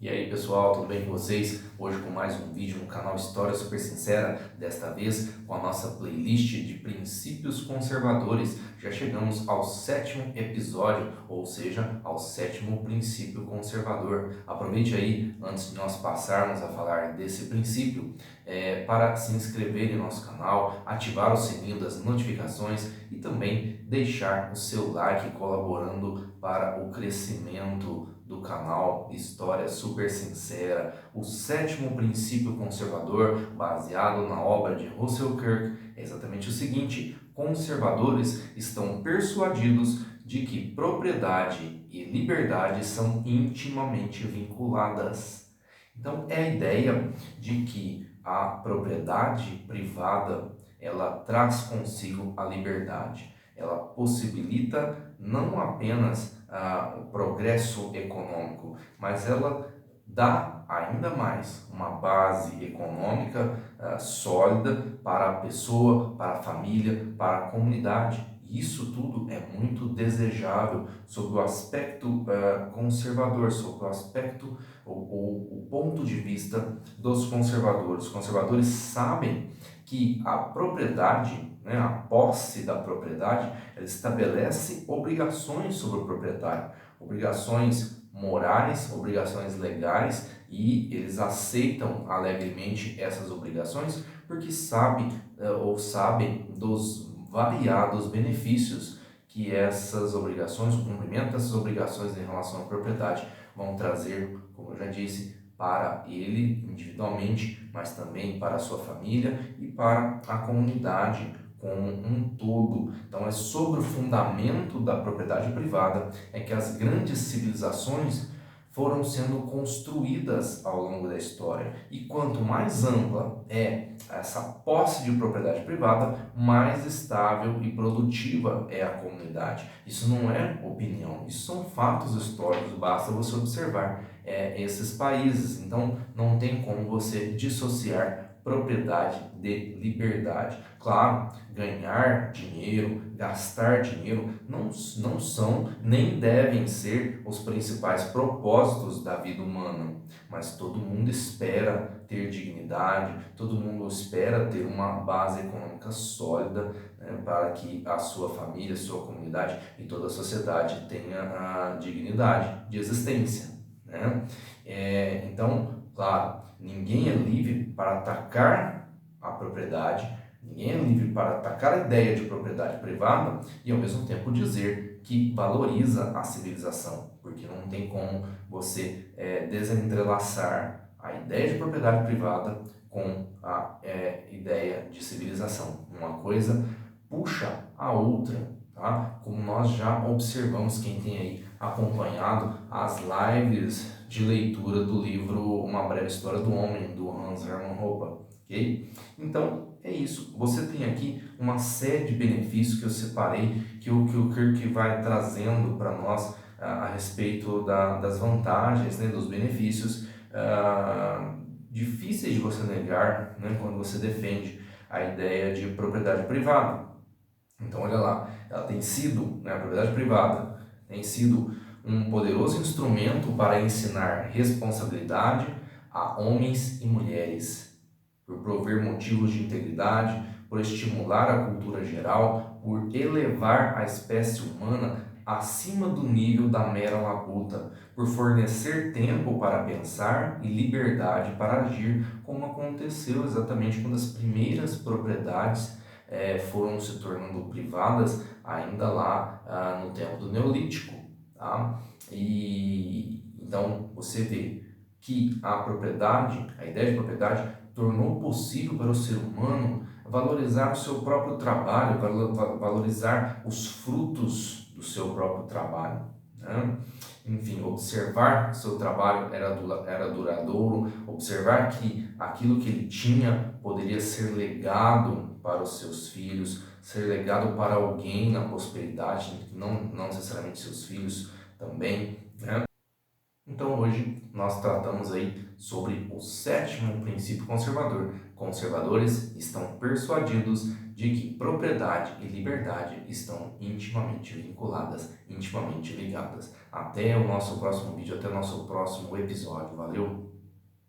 E aí pessoal, tudo bem com vocês? Hoje com mais um vídeo no canal História Super Sincera, desta vez com a nossa playlist de princípios conservadores. Já chegamos ao 7º episódio, ou seja, ao 7º princípio conservador. Aproveite aí, antes de nós passarmos a falar desse princípio, para se inscrever em nosso canal, ativar o sininho das notificações e também deixar o seu like colaborando para o crescimento do canal História Super Sincera. O 7º princípio conservador, baseado na obra de Russell Kirk, é exatamente o seguinte: conservadores estão persuadidos de que propriedade e liberdade são intimamente vinculadas. Então é a ideia de que a propriedade privada ela traz consigo a liberdade. Ela possibilita não apenas o progresso econômico, mas ela dá ainda mais uma base econômica sólida para a pessoa, para a família, para a comunidade. Isso tudo é muito desejável sob o aspecto conservador, sob o aspecto ou o ponto de vista dos conservadores. Os conservadores sabem que a propriedade, a posse da propriedade, ela estabelece obrigações sobre o proprietário, obrigações morais, obrigações legais, e eles aceitam alegremente essas obrigações porque sabem dos variados benefícios que essas obrigações, o cumprimento dessas obrigações em relação à propriedade vão trazer, como eu já disse, para ele individualmente, mas também para a sua família e para a comunidade como um todo. Então é sobre o fundamento da propriedade privada é que as grandes civilizações foram sendo construídas ao longo da história. E quanto mais ampla é essa posse de propriedade privada, mais estável e produtiva é a comunidade. Isso não é opinião, isso são fatos históricos, basta você observar esses países. Então não tem como você dissociar propriedade de liberdade. Claro, ganhar dinheiro, gastar dinheiro não são nem devem ser os principais propósitos da vida humana, mas todo mundo espera ter dignidade, todo mundo espera ter uma base econômica sólida, para que a sua família, a sua comunidade e toda a sociedade tenha a dignidade de existência, né? Então, claro, ninguém é livre para atacar a propriedade, ninguém é livre para atacar a ideia de propriedade privada e ao mesmo tempo dizer que valoriza a civilização, porque não tem como você desentrelaçar a ideia de propriedade privada com a ideia de civilização. Uma coisa puxa a outra, tá? Como nós já observamos, quem tem aí acompanhado as lives de leitura do livro Uma Breve História do Homem, do Hans Hermann Hoppe, ok? Então, é isso. Você tem aqui uma série de benefícios que eu separei, que o Kirk vai trazendo para nós a respeito das vantagens, dos benefícios, difíceis de você negar, quando você defende a ideia de propriedade privada. Então, olha lá, ela tem sido, a propriedade privada tem sido um poderoso instrumento para ensinar responsabilidade a homens e mulheres, por prover motivos de integridade, por estimular a cultura geral, por elevar a espécie humana acima do nível da mera labuta, por fornecer tempo para pensar e liberdade para agir, como aconteceu exatamente quando as primeiras propriedades foram se tornando privadas, ainda lá no tempo do Neolítico, tá? E então você vê que a propriedade, a ideia de propriedade, tornou possível para o ser humano valorizar o seu próprio trabalho, valorizar os frutos do seu próprio trabalho, né? Enfim, observar que seu trabalho era duradouro, observar que aquilo que ele tinha poderia ser legado para os seus filhos, ser legado para alguém na prosperidade, não necessariamente seus filhos também, né? Então hoje nós tratamos aí sobre o 7º princípio conservador. Conservadores estão persuadidos de que propriedade e liberdade estão intimamente vinculadas, intimamente ligadas. Até o nosso próximo vídeo, até o nosso próximo episódio. Valeu!